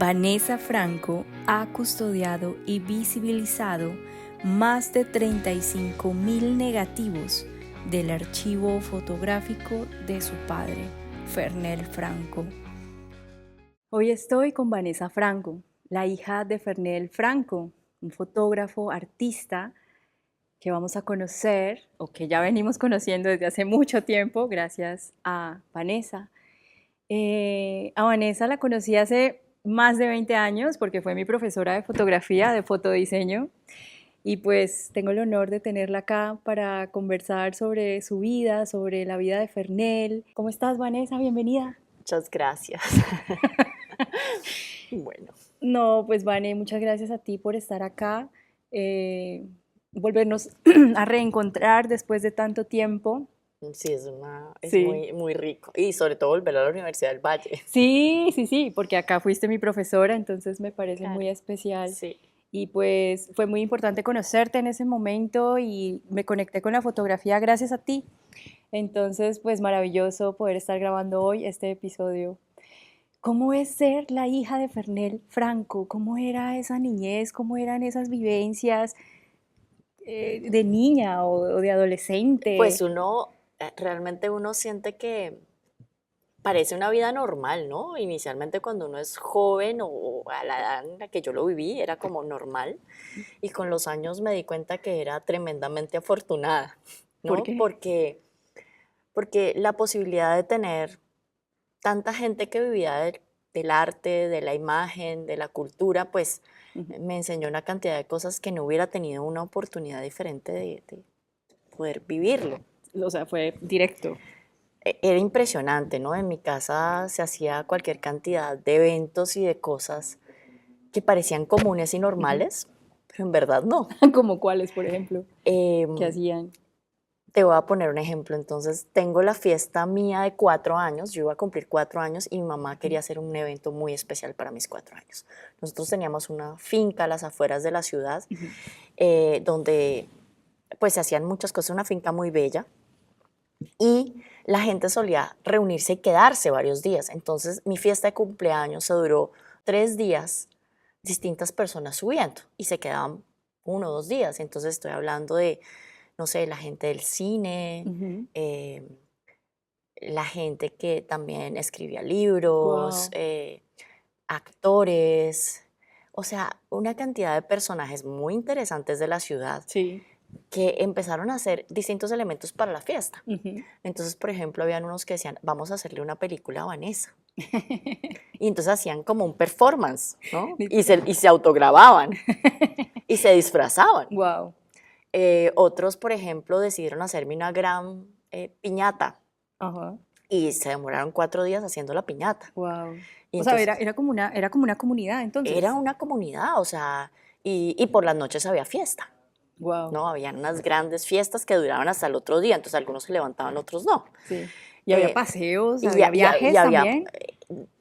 Vanessa Franco ha custodiado y visibilizado más de 35.000 negativos del archivo fotográfico de su padre, Fernel Franco. Hoy estoy con Vanessa Franco, la hija de Fernel Franco, un fotógrafo artista que vamos a conocer, o que ya venimos conociendo desde hace mucho tiempo, gracias a Vanessa. A Vanessa la conocí hace más de 20 años porque fue mi profesora de fotografía, de fotodiseño, y pues tengo el honor de tenerla acá para conversar sobre su vida, sobre la vida de Fernel. ¿Cómo estás, Vanessa? Bienvenida. Muchas gracias. Bueno. No, pues Vane, muchas gracias a ti por estar acá, volvernos a reencontrar después de tanto tiempo. Sí, es Sí. muy, muy rico. Y sobre todo volver a la Universidad del Valle. Sí, porque acá fuiste mi profesora, entonces me parece Claro. muy especial. Sí. Y pues fue muy importante conocerte en ese momento y me conecté con la fotografía gracias a ti. Entonces, pues maravilloso poder estar grabando hoy este episodio. ¿Cómo es ser la hija de Fernel Franco? ¿Cómo era esa niñez? ¿Cómo eran esas vivencias de niña o de adolescente? Pues realmente uno siente que parece una vida normal, ¿no? Inicialmente cuando uno es joven o a la edad en la que yo lo viví, era como normal. Y con los años me di cuenta que era tremendamente afortunada, ¿Por ¿no? qué? Porque la posibilidad de tener tanta gente que vivía del arte, de la imagen, de la cultura, pues me enseñó una cantidad de cosas que no hubiera tenido una oportunidad diferente de poder vivirlo. O sea, fue directo. Era impresionante, ¿no? En mi casa se hacía cualquier cantidad de eventos y de cosas que parecían comunes y normales, pero en verdad no. ¿Como cuáles, por ejemplo? ¿Qué Em, hacían? Te voy a poner un ejemplo. Entonces, tengo la fiesta mía de 4 años. Yo iba a cumplir 4 años y mi mamá quería hacer un evento muy especial para mis 4 años. Nosotros teníamos una finca a las afueras de la ciudad, donde pues se hacían muchas cosas, una finca muy bella. Y la gente solía reunirse y quedarse varios días. Entonces, mi fiesta de cumpleaños se duró 3 días, distintas personas subiendo y se quedaban 1 o 2 días. Entonces, estoy hablando de, no sé, la gente del cine, eh, la gente que también escribía libros, Wow. actores, o sea, una cantidad de personajes muy interesantes de la ciudad Sí. que empezaron a hacer distintos elementos para la fiesta. Ujú. Entonces, por ejemplo, habían unos que decían, vamos a hacerle una película a Vanessa. Y entonces hacían como un performance, ¿no? Y se autogrababan y se disfrazaban. Wow. Otros, por ejemplo, decidieron hacerme una gran piñata Ajá. y se demoraron 4 días haciendo la piñata. Wow. Y O sea, era, entonces era como una comunidad era entonces. una comunidad, o sea, y por las noches había fiesta, Wow. ¿no? Habían unas grandes fiestas que duraban hasta el otro día, entonces algunos se levantaban, otros no. Sí. Y había Eh, paseos, y, había y viajes había, también.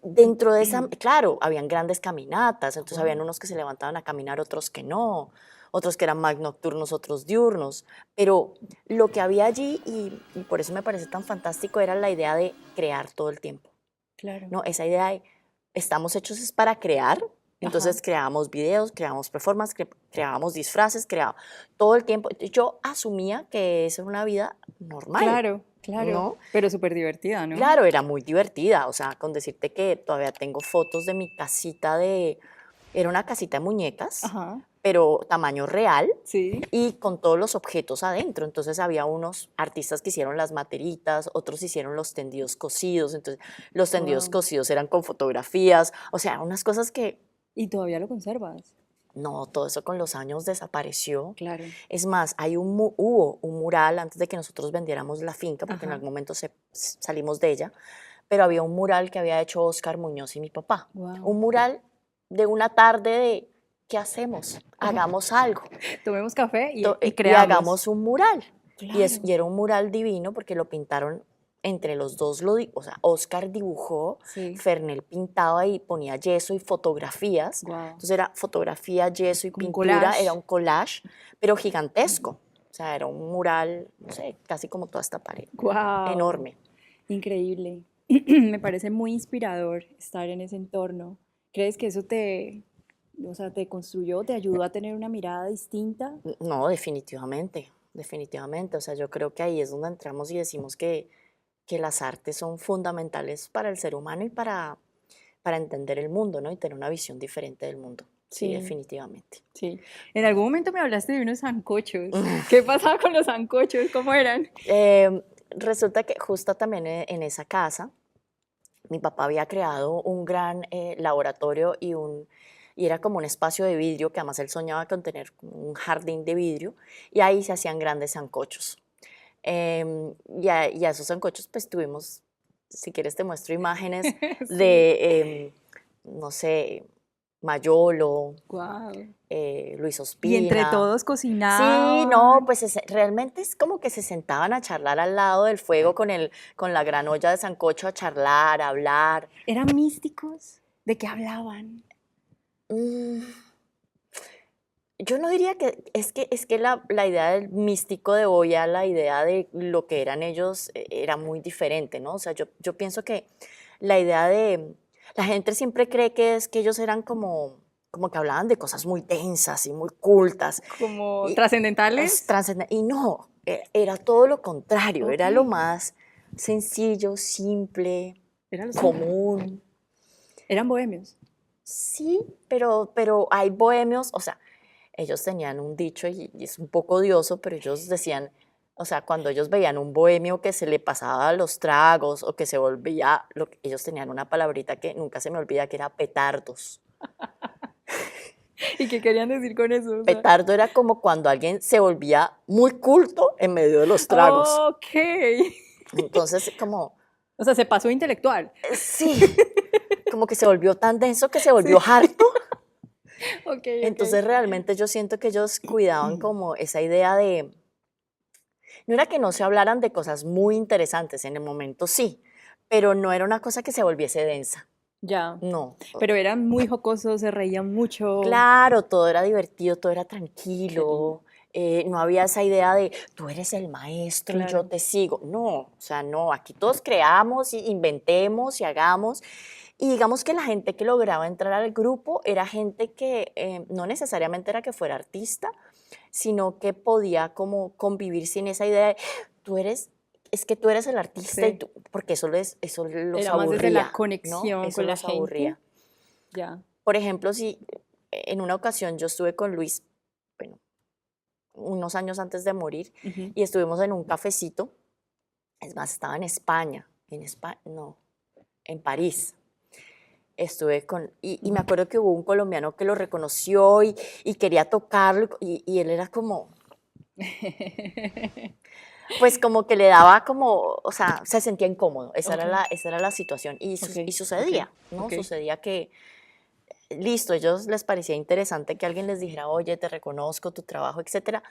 dentro de esa, claro, habían grandes caminatas, entonces habían Wow. unos que se levantaban a caminar, otros que no, otros que eran más nocturnos, otros diurnos, pero lo que había allí, y por eso me parece tan fantástico, era la idea de crear todo el tiempo, Claro. ¿no? Esa idea de, estamos hechos es para crear, Ajá. entonces creábamos videos, creábamos performances, creábamos disfraces, creábamos todo el tiempo. Yo asumía que esa era una vida normal, Claro, claro. ¿no? Pero súper divertida, ¿no? Claro, era muy divertida, o sea, con decirte que todavía tengo fotos de mi casita era una casita de muñecas, Ajá. pero tamaño real Sí. y con todos los objetos adentro. Entonces había unos artistas que hicieron las materitas, otros hicieron los tendidos cosidos, entonces los tendidos Wow. cosidos eran con fotografías, o sea, unas cosas que Y todavía lo conservas. no, todo eso con los años desapareció. Claro. Es más, hubo un mural antes de que nosotros vendiéramos la finca, porque en Ajá. algún momento salimos de ella, pero había un mural que había hecho Oscar Muñoz y mi papá. Wow. Un mural de una tarde de, ¿qué hacemos? Hagamos algo Tomemos café y y creamos. hagamos un mural. Claro. Y era un mural divino porque lo pintaron entre los dos, o sea, Oscar dibujó, Sí. Fernel pintaba y ponía yeso y fotografías. Wow. Entonces era fotografía, yeso y Como un pintura, era collage. un collage, pero gigantesco. O sea, era un mural, no sé, casi como toda esta pared, Wow. enorme. Increíble. Me parece muy inspirador estar en ese entorno. ¿Crees que eso o sea, te construyó, te ayudó a tener una mirada distinta? No, definitivamente, definitivamente. O sea, yo creo que ahí es donde entramos y decimos que las artes son fundamentales para el ser humano y para entender el mundo, ¿no? Y tener una visión diferente del mundo. Sí, Sí, definitivamente. sí. En algún momento me hablaste de unos sancochos. ¿Qué pasaba con los sancochos? ¿Cómo eran? Resulta que justo también en esa casa, mi papá había creado un gran laboratorio y era como un espacio de vidrio que además él soñaba con tener como un jardín de vidrio y ahí se hacían grandes sancochos. Y a esos sancochos pues tuvimos, si quieres te muestro imágenes Sí. de, no sé, Mayolo, Wow. Luis Y entre Ospina. todos Sí, no, cocinaban. pues realmente es como que se sentaban a charlar al lado del fuego con la gran olla de sancocho a charlar, a hablar. ¿Eran místicos? ¿De qué hablaban? Mm, yo no diría que la idea del místico de Goya, la idea de lo que eran ellos, era muy diferente, ¿no? O sea, yo pienso que la idea de, la gente siempre cree que es que ellos eran como que hablaban de cosas muy densas y muy cultas, ¿Como y, trascendentales? y no, era todo lo contrario, Ok. era lo más sencillo, simple, Era lo simple. común. Eran bohemios. Sí, pero hay bohemios, o sea, ellos tenían un dicho y es un poco odioso, pero ellos decían, o sea, cuando ellos veían un bohemio que se le pasaba los tragos o que se volvía, ellos tenían una palabrita que nunca se me olvida, que era petardos. ¿Y qué querían decir con eso? O sea, Petardo era como cuando alguien se volvía muy culto en medio de los tragos. ok. Entonces, como, O sea, se pasó intelectual. sí, como que se volvió tan denso que se volvió Sí. harto. Ok, ok. Entonces, realmente yo siento que ellos cuidaban como esa idea de, no era que no se hablaran de cosas muy interesantes, en el momento sí, pero no era una cosa que se volviese densa, Ya. no. Pero eran muy jocosos, se reían mucho. Claro, todo era divertido, todo era Qué lindo. tranquilo, no había esa idea de tú eres el maestro y yo Claro. te sigo. No, o sea, no, aquí todos creamos, y inventemos y hagamos. Y digamos que la gente que lograba entrar al grupo era gente que no necesariamente era que fuera artista, sino que podía como convivir sin esa idea de tú eres, es que tú eres el artista y Sí. tú, porque eso los Era más desde la aburría, ¿no? conexión Eso con la los gente. aburría. Ya. Por ejemplo, si en una ocasión yo estuve con Luis, bueno, unos años antes de morir, Ujú. y estuvimos en un cafecito, es más, estaba en España, no, en París. Estuve y me Ujú. acuerdo que hubo un colombiano que lo reconoció y quería tocarlo, y él era como, pues como que le daba como, o sea, se sentía incómodo, Ok, esa era la situación, ok, y ok, sucedía, ¿no? ok. Sucedía que, listo, a ellos les parecía interesante que alguien les dijera, oye, te reconozco tu trabajo, etcétera,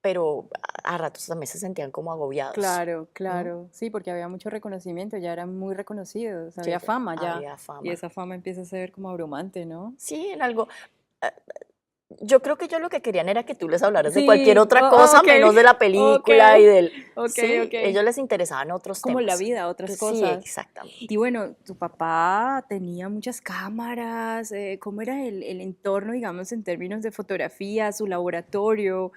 pero a ratos también se sentían como agobiados, Claro, ¿no? claro. Sí, porque había mucho reconocimiento, ya eran muy reconocidos, Sí, había fama ya. había Y fama. esa fama empieza a ser como abrumante, ¿no? Sí, en algo. ah, Yo creo que ellos lo que querían era que tú les hablaras de cualquier Sí, otra cosa ok, menos de la ok, película y del. ok, Sí, ok. ellos les interesaban otros Como la temas. vida, otras Sí, cosas. Y exactamente. bueno, tu papá tenía muchas cámaras, ¿cómo era el entorno, digamos, en términos de fotografía, su laboratorio?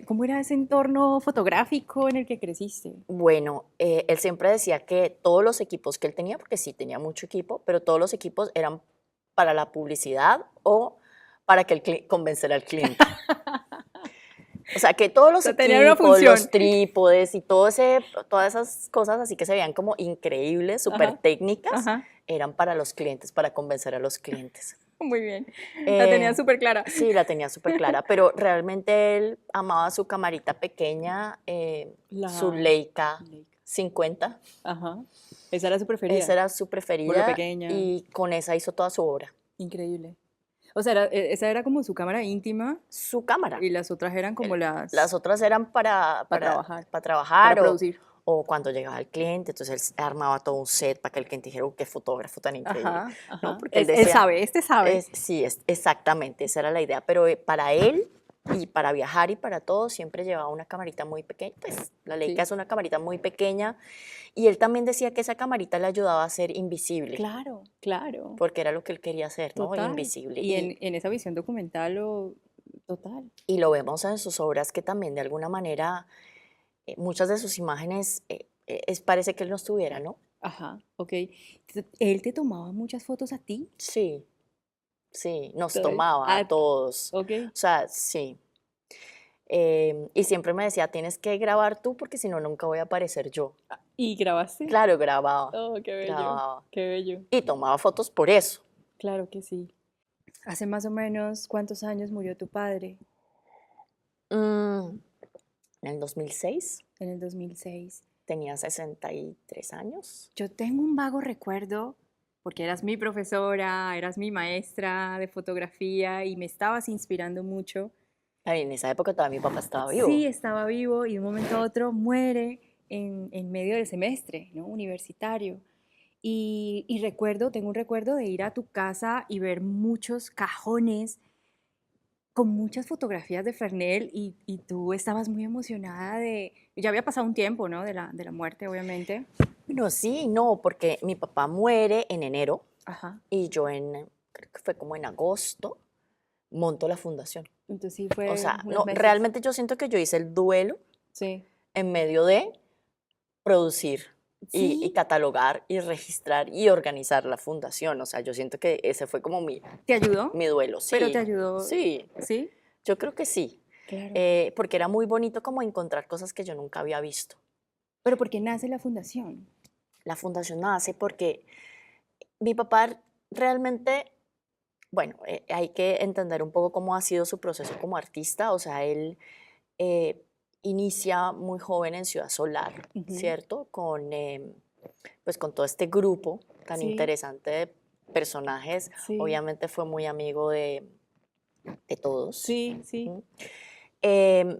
¿Cómo era ese entorno fotográfico en el que creciste? Bueno, él siempre decía que todos los equipos que él tenía, porque sí tenía mucho equipo, pero todos los equipos eran para la publicidad o para que convencer al cliente. O sea, que todos O los sea, tenían una equipos, función. los trípodes y todas esas cosas así que se veían como increíbles, súper Ajá, técnicas, ajá, eran para los clientes, para convencer a los clientes. muy bien. La tenía Eh, súper clara. sí, la tenía súper clara, pero realmente él amaba su camarita pequeña, su La Leica Leica. 50. Ajá. Esa era su Esa preferida, era su por lo preferida pequeña. y con esa hizo toda su obra. Increíble. O sea, esa era como su cámara íntima Su cámara. y las otras eran como Las otras eran para trabajar, para para trabajar producir. o cuando llegaba el cliente, entonces él armaba todo un set para que el cliente dijera, qué fotógrafo tan increíble, Ajá, ¿no? ajá. Porque él Él decía, sabe, este sabe. sí, exactamente, esa era la idea, pero para él y para viajar y para todo siempre llevaba una camarita muy pequeña, pues la Leica Sí. es una camarita muy pequeña y él también decía que esa camarita le ayudaba a ser invisible, Claro, claro, porque era lo que él quería hacer, ¿no? total. Invisible. Y en esa visión documental, total. Y lo vemos en sus obras que también de alguna manera muchas de sus imágenes parece que él no estuviera, ¿no? Ajá, ok. ¿Él te tomaba muchas fotos a ti? Sí, sí, nos Todo. tomaba a Ah, todos. ok. O sea, sí. Y siempre me decía, tienes que grabar tú porque si no, nunca voy a aparecer yo. ¿Y grabaste? Claro, grababa, Oh, qué bello, grababa. qué bello. Y tomaba fotos por eso. Claro que sí. ¿Hace más o menos cuántos años murió tu padre? Mm, en el 2006 En el 2006. tenía 63 años. Yo tengo un vago recuerdo, porque eras mi profesora, eras mi maestra de fotografía y me estabas inspirando mucho. Ay, en esa época todavía mi papá estaba vivo. Sí, estaba vivo y de un momento a otro muere en medio del semestre, ¿no? Universitario. Y recuerdo, tengo un recuerdo de ir a tu casa y ver muchos cajones con muchas fotografías de Fernel y tú estabas muy emocionada de, ya había pasado un tiempo, ¿no? De la muerte, obviamente. Bueno, sí, no, porque mi papá muere en enero Ajá. y yo creo que fue como en agosto, monto la fundación. Entonces sí O fue sea, unos no, meses. realmente yo siento que yo hice el duelo Sí. en medio de producir y Sí, catalogar y registrar y organizar la fundación. O sea, yo siento que ese fue como ¿te ayudó? mi duelo. Pero te Sí, ayudó, sí, ¿sí? yo creo que sí. Claro. Porque era muy bonito como encontrar cosas que yo nunca había visto. Pero ¿por qué nace la fundación? La fundación nace porque mi papá realmente, bueno, hay que entender un poco cómo ha sido su proceso como artista. O sea, él eh, inicia muy joven en Ciudad Solar, Ujú. ¿cierto? Pues con todo este grupo tan Sí, interesante de personajes. sí, Obviamente fue muy amigo de todos. sí, sí, ¿M? Em,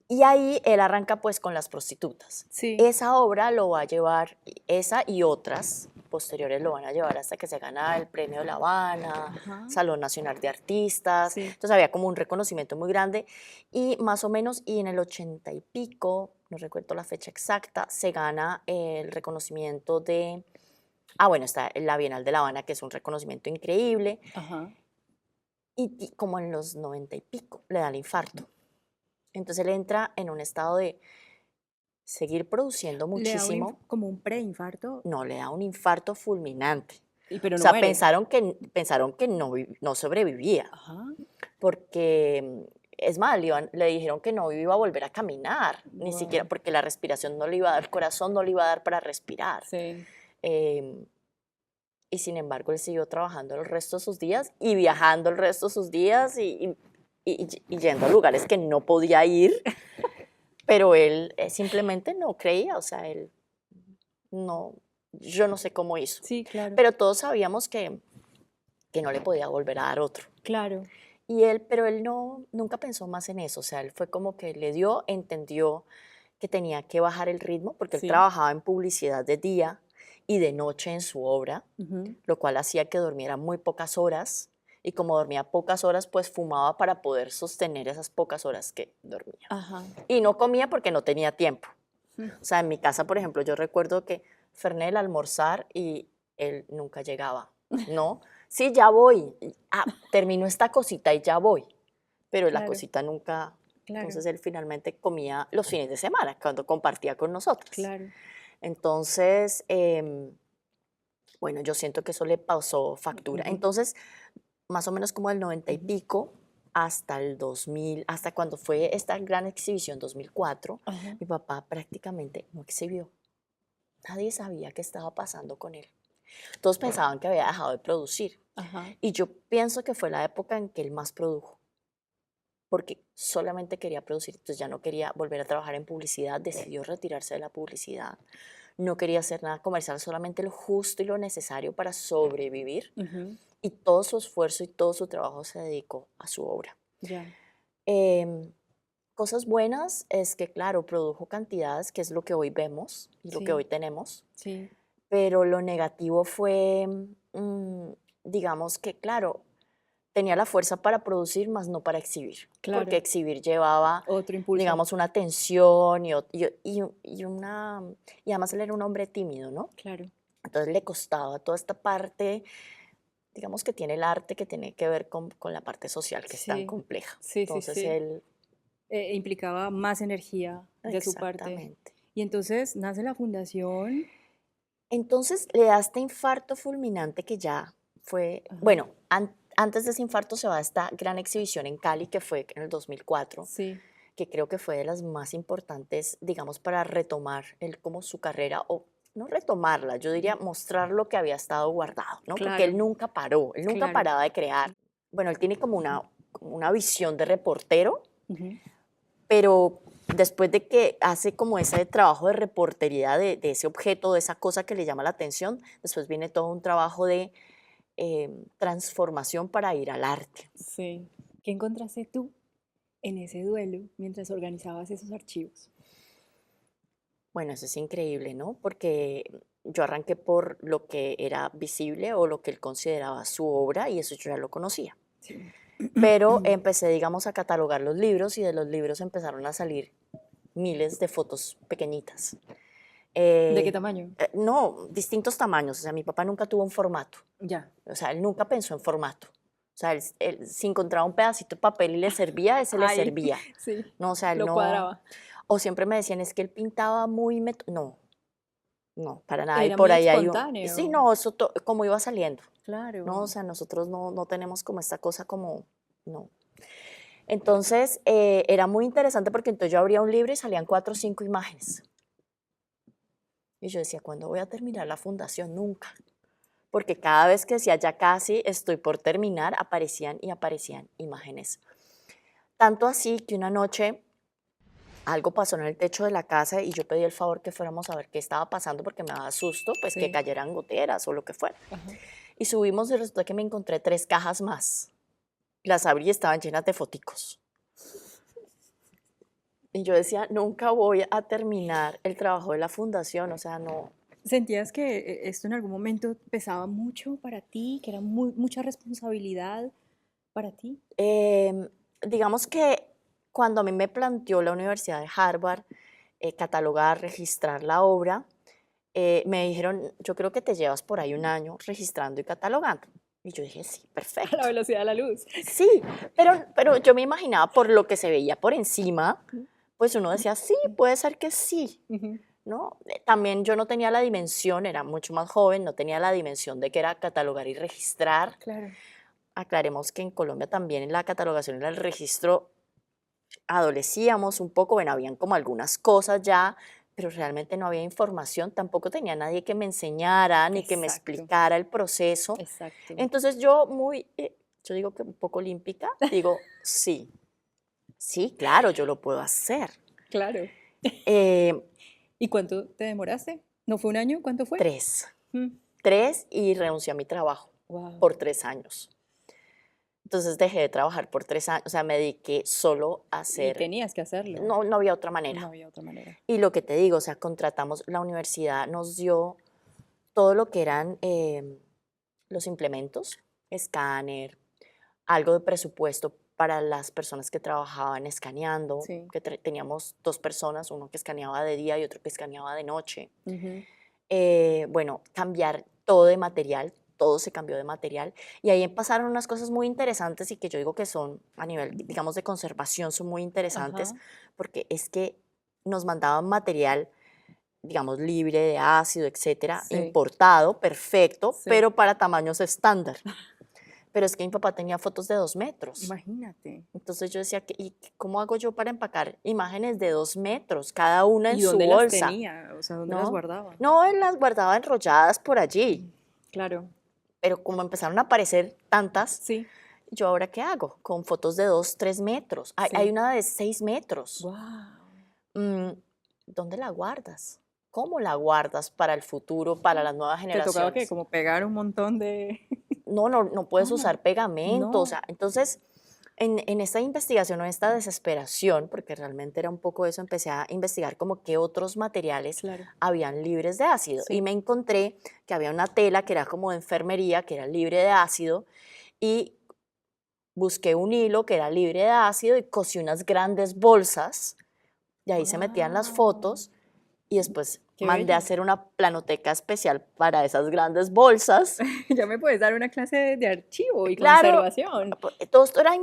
y ahí él arranca pues con las prostitutas. sí. Esa obra lo va a llevar, esa y otras posteriores lo van a llevar hasta que se gana el Premio de La Habana, Ajá, Salón Nacional de Artistas. sí. Entonces había como un reconocimiento muy grande y más o menos, y en el 80 y pico, no recuerdo la fecha exacta, se gana el reconocimiento bueno, está la Bienal de La Habana, que es un reconocimiento increíble, Ajá. y como en los 90 y pico le da el infarto. Entonces él entra en un estado de seguir produciendo Le da muchísimo, como un preinfarto, no, le da un infarto fulminante. pero O no sea, muere. pensaron que no sobrevivía, Ajá. porque es más, le dijeron que no iba a volver a caminar, ni siquiera Wow. porque la respiración no le iba a dar, el corazón no le iba a dar para respirar. Sí. Em, y sin embargo, él siguió trabajando el resto de sus días y viajando el resto de sus días y yendo a lugares que no podía ir, pero él simplemente no creía, o sea, él no, yo no sé cómo hizo, Sí, claro. pero todos sabíamos que no le podía volver a dar otro. Claro. Pero él no, nunca pensó más en eso, o sea, él fue como que le dio, entendió que tenía que bajar el ritmo, porque él Sí. trabajaba en publicidad de día y de noche en su obra, Ujú. lo cual hacía que durmiera muy pocas horas, y como dormía pocas horas, pues fumaba para poder sostener esas pocas horas que dormía. Ajá. Y no comía porque no tenía tiempo. Mm. O sea, en mi casa, por ejemplo, yo recuerdo que Fernel almorzar y él nunca llegaba, ¿no? Sí, ya voy. Termino esta cosita y ya voy. Pero la Claro, cosita nunca. claro, Entonces él finalmente comía los fines de semana, cuando compartía con nosotros. claro. Entonces, bueno, yo siento que eso le pasó factura. Ujú. Entonces, más o menos como el 90 y Ujú. pico hasta el 2000, hasta cuando fue esta gran exhibición 2004, Ajá. mi papá prácticamente no exhibió. Nadie sabía qué estaba pasando con él. Todos pensaban que había dejado de producir. Ajá. Y yo pienso que fue la época en que él más produjo, porque solamente quería producir, entonces ya no quería volver a trabajar en publicidad, decidió retirarse de la publicidad, no quería hacer nada comercial, solamente lo justo y lo necesario para sobrevivir, Ujú. y todo su esfuerzo y todo su trabajo se dedicó a su obra. Ya. Em, Cosas buenas es que, claro, produjo cantidades, que es lo que hoy vemos y lo que Sí, hoy tenemos, sí. pero lo negativo fue, digamos que, claro, tenía la fuerza para producir, más no para exhibir, Claro. porque exhibir llevaba, Otro impulso. digamos, una tensión y además él era un hombre tímido, ¿no? Claro. Entonces le costaba toda esta parte, digamos que tiene el arte que tiene que ver con la parte social, que es tan Sí, compleja. sí, sí, Entonces sí. él, Implicaba más energía de su parte. exactamente. Y entonces nace la fundación. Entonces le da este infarto fulminante que ya fue, Ajá. bueno, antes de ese infarto se va a esta gran exhibición en Cali que fue en el 2004, Sí, que creo que fue de las más importantes, digamos, para retomar él como su carrera, o no retomarla, yo diría mostrar lo que había estado guardado, ¿no? Porque él claro, nunca paró, él nunca claro. paraba de crear. Bueno, él tiene como una visión de reportero, Ujú. pero después de que hace como ese trabajo de reportería de ese objeto, de esa cosa que le llama la atención, después viene todo un trabajo de transformación para ir al arte. Sí. ¿Qué encontraste tú en ese duelo mientras organizabas esos archivos? Bueno, eso es increíble, ¿no? Porque yo arranqué por lo que era visible o lo que él consideraba su obra y eso yo ya lo conocía. Sí. Pero empecé, digamos, a catalogar los libros y de los libros empezaron a salir miles de fotos pequeñitas. ¿De qué tamaño? No, distintos tamaños. O sea, mi papá nunca tuvo un formato. Ya. O sea, él nunca pensó en formato. O sea, él si encontraba un pedacito de papel y le servía, ese le Ahí, servía. sí, No, o sea, él lo no. cuadraba. O siempre me decían, es que él pintaba muy. No, no, para nada. Y Era por muy ahí hay un. Sí, espontáneo. no, eso como iba saliendo. No, o Claro. sea, nosotros no tenemos como esta cosa como. No. Entonces, era muy interesante porque entonces yo abría un libro y salían 4 o 5 imágenes. Y yo decía, ¿cuándo voy a terminar la fundación? Nunca. Porque cada vez que decía ya casi estoy por terminar, aparecían y aparecían imágenes. Tanto así que una noche algo pasó en el techo de la casa y yo pedí el favor que fuéramos a ver qué estaba pasando porque me daba susto, pues que Sí. cayeran goteras o lo que fuera. Ajá. Y subimos y resulta que me encontré 3 cajas más. Las abrí y estaban llenas de foticos. Y yo decía, nunca voy a terminar el trabajo de la fundación, o sea, no. ¿Sentías que esto en algún momento pesaba mucho para ti, que era mucha responsabilidad para ti? Digamos que cuando a mí me planteó la Universidad de Harvard catalogar, registrar la obra, me dijeron, yo creo que te llevas por ahí un año registrando y catalogando. Y yo dije, sí, A la perfecto. velocidad de la luz. Sí, pero yo me imaginaba por lo que se veía por encima, pues uno decía, sí, puede ser que sí, Ujú. ¿no? También yo no tenía la dimensión, era mucho más joven, no tenía la dimensión de que era catalogar y registrar. Claro. Aclaremos que en Colombia también en la catalogación y en el registro adolecíamos un poco, bueno, habían como algunas cosas ya, pero realmente no había información, tampoco tenía nadie que me enseñara ni que me Exacto, explicara el proceso. exacto. Entonces yo yo digo que un poco olímpica, digo, sí, sí, claro, yo lo puedo hacer. Claro. Eh, ¿Y cuánto te demoraste? ¿No fue un año? ¿Cuánto fue? 3, Mm. 3 y renuncié a mi trabajo Wow. por 3 años. Entonces dejé de trabajar por 3 años, o sea, me dediqué solo a Y hacer, tenías que hacerlo. no había otra No manera. había otra manera. Y lo que te digo, o sea, contratamos, la universidad nos dio todo lo que eran los implementos, escáner, algo de presupuesto para las personas que trabajaban escaneando, Sí. que teníamos 2 personas, uno que escaneaba de día y otro que escaneaba de noche. Ujú. Bueno, cambiar todo de material, todo se cambió de material y ahí pasaron unas cosas muy interesantes y que yo digo que son a nivel, digamos, de conservación, son muy interesantes Ajá. porque es que nos mandaban material, digamos, libre de ácido, etcétera, Sí, importado, perfecto, sí. pero para tamaños estándar. Pero es que mi papá tenía fotos de 2 metros. Imagínate. Entonces yo decía, ¿y cómo hago yo para empacar imágenes de 2 metros, cada una en ¿Y su dónde las bolsa? tenía? O sea, ¿dónde las ¿No? guardaba? No, él las guardaba enrolladas por allí, Claro. pero como empezaron a aparecer tantas, Sí. ¿yo ahora qué hago? Con fotos de 2, 3 metros. Hay Sí. una de 6 metros. Wow. Mm, ¿Dónde la guardas? ¿Cómo la guardas para el futuro, para las nuevas ¿Te tocaba que generaciones? como pegar un montón de... No puedes ¿Cómo? usar pegamento. O No. sea, entonces, en esta investigación o esta desesperación, porque realmente era un poco eso, empecé a investigar como qué otros materiales Claro. habían libres de ácido. Y Sí. me encontré que había una tela que era como de enfermería, que era libre de ácido, y busqué un hilo que era libre de ácido y cosí unas grandes bolsas y ahí se metían las Wow. fotos y después Qué mandé a bello. hacer una planoteca especial para esas grandes bolsas. Ya me puedes dar una clase de archivo y Claro, conservación. todo esto era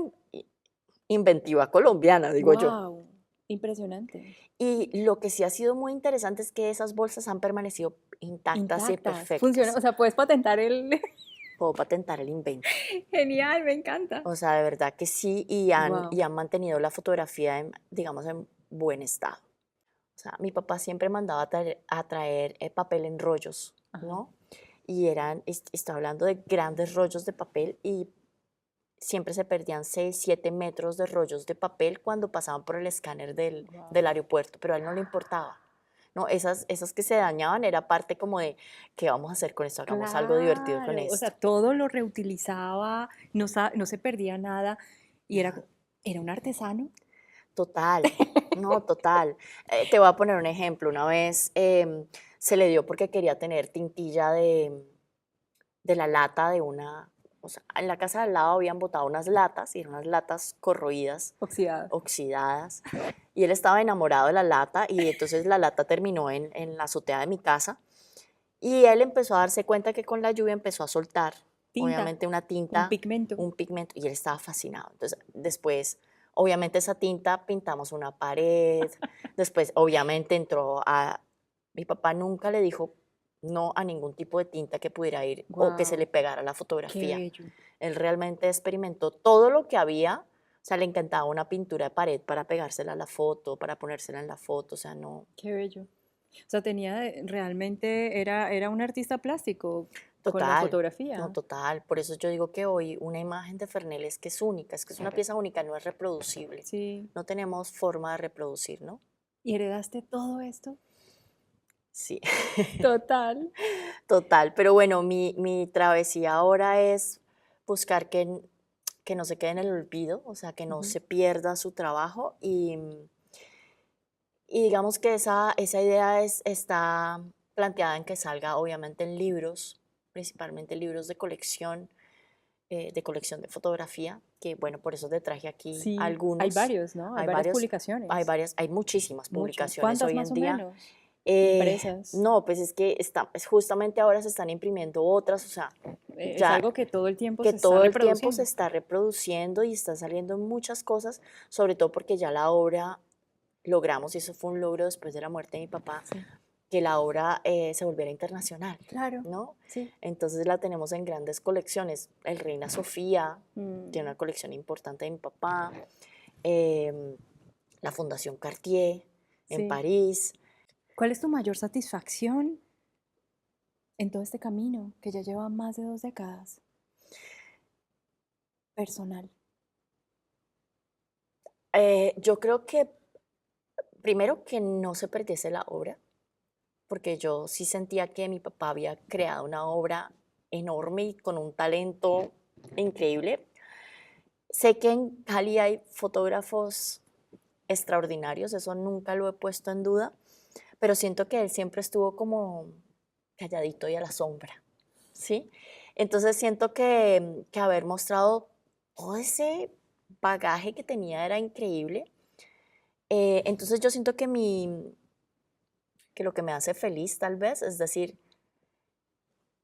inventiva colombiana, digo yo. Wow, impresionante. Y lo que sí ha sido muy interesante es que esas bolsas han permanecido intactas y Intactas, funciona, perfectas. o sea, puedes patentar el... Puedo patentar el invento. Genial, me encanta. O sea, de verdad que sí, Wow. y han mantenido la fotografía, digamos, en buen estado. O sea, mi papá siempre mandaba a traer papel en rollos, Ajá. ¿no? Y estoy hablando de grandes rollos de papel y siempre se perdían 6, 7 metros de rollos de papel cuando pasaban por el escáner Wow. del aeropuerto, pero a él no le importaba. No, esas que se dañaban era parte como de, ¿qué vamos a hacer con esto? Hagamos algo divertido con Claro, o sea, esto. todo lo reutilizaba, no se perdía nada y Nada. era un artesano. Total, no, total. Te voy a poner un ejemplo. Una vez se le dio porque quería tener tintilla de la lata de una, o sea, en la casa de al lado habían botado unas latas y eran unas latas corroídas, Oxidado. oxidadas, y él estaba enamorado de la lata y entonces la lata terminó en la azotea de mi casa y él empezó a darse cuenta que con la lluvia empezó a soltar, Tinta, obviamente una un tinta, pigmento. un pigmento, y él estaba fascinado. Entonces después, obviamente esa tinta pintamos una pared, después obviamente mi papá nunca le dijo no a ningún tipo de tinta que pudiera ir o que se le Wow, pegara a la qué fotografía. bello. Él realmente experimentó todo lo que había, o sea, le encantaba una pintura de pared para pegársela a la foto, para ponérsela en la foto, o sea, no, Qué bello. O sea, realmente era un artista plástico con la total, no, fotografía. total. Por eso yo digo que hoy una imagen de Fernell es que es única, es que es una pieza única, no es reproducible. Sí. No tenemos forma de reproducir, ¿no? ¿Y heredaste todo esto? Sí, Total. total. Pero bueno, mi travesía ahora es buscar que no se quede en el olvido, o sea, que no Ujú. se pierda su trabajo y digamos que esa idea está planteada en que salga obviamente en libros, principalmente libros de colección de fotografía, que bueno, por eso te traje aquí Sí, hay algunos. varios, ¿no? Hay Hay varias varios, publicaciones. hay muchísimas Muchas. publicaciones ¿Cuántas hoy más en o día. menos? Impresas. No, pues es que justamente ahora se están imprimiendo otras, o sea, Es ya algo que todo el tiempo que se está todo el tiempo se reproduciendo. está reproduciendo y están saliendo muchas cosas, sobre todo porque ya la obra logramos, y eso fue un logro después de la muerte de mi papá, Sí. que la obra se volviera internacional, Claro, ¿no? sí. Entonces la tenemos en grandes colecciones. El Reina Sofía tiene Mm, una colección importante de mi papá, em, la Fundación Cartier en sí. París. ¿Cuál es tu mayor satisfacción en todo este camino que ya lleva más de 2 décadas? Personal. Yo creo que primero que no se perdiese la obra, porque yo sí sentía que mi papá había creado una obra enorme y con un talento increíble. Sé que en Cali hay fotógrafos extraordinarios, eso nunca lo he puesto en duda, pero siento que él siempre estuvo como calladito y a la sombra, ¿sí? Entonces siento que haber mostrado todo ese bagaje que tenía era increíble. Entonces yo siento que lo que me hace feliz tal vez es decir,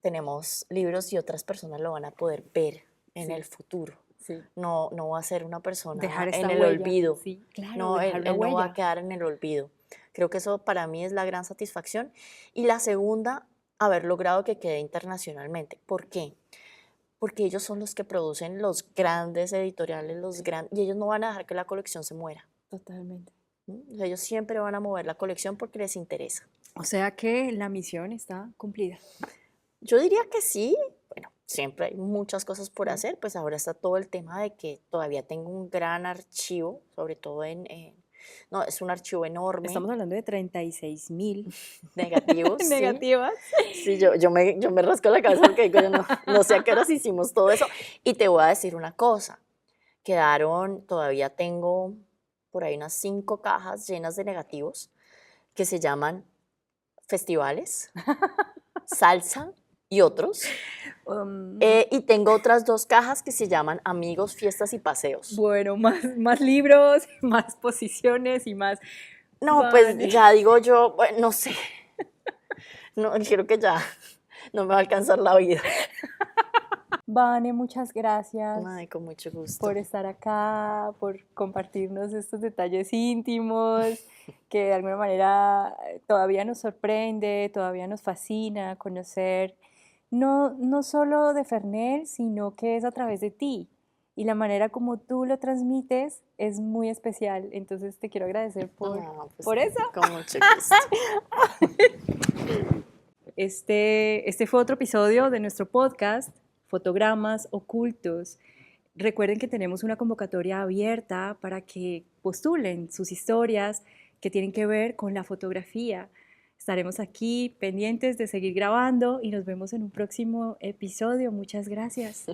tenemos libros y otras personas lo van a poder ver en Sí, el futuro. sí. No, no va a ser una persona Dejar en esta el huella. olvido. Sí, claro, No, dejar una él no va a huella. quedar en el olvido. Creo que eso para mí es la gran satisfacción. Y la segunda, haber logrado que quede internacionalmente. ¿Por qué? Porque ellos son los que producen los grandes editoriales, y ellos no van a dejar que la colección se muera. Totalmente. O sea, ellos siempre van a mover la colección porque les interesa. O sea que la misión está cumplida. Yo diría que sí. Bueno, siempre hay muchas cosas por Mm. hacer, pues ahora está todo el tema de que todavía tengo un gran archivo, sobre todo no, es un archivo enorme, Estamos hablando de 36.000 negativos, sí. negativas. Sí, yo me rasco la cabeza porque digo, yo no sé a qué horas hicimos todo eso. Y te voy a decir una cosa, todavía tengo por ahí unas 5 cajas llenas de negativos que se llaman festivales, salsa y otros. Y tengo otras 2 cajas que se llaman Amigos, Fiestas y Paseos. Bueno, más libros, más posiciones y más... No, Vale. pues ya digo yo, bueno, no sé. No, creo que ya no me va a alcanzar la vida. Vane, muchas gracias Ay, con mucho gusto. por estar acá, por compartirnos estos detalles íntimos que de alguna manera todavía nos sorprende, todavía nos fascina conocer, no solo de Fernel, sino que es a través de ti. Y la manera como tú lo transmites es muy especial. Entonces te quiero agradecer No, pues, por eso. con mucho gusto. Este fue otro episodio de nuestro podcast, Fotogramas Ocultos. Recuerden que tenemos una convocatoria abierta para que postulen sus historias que tienen que ver con la fotografía. Estaremos aquí pendientes de seguir grabando y nos vemos en un próximo episodio. Muchas gracias.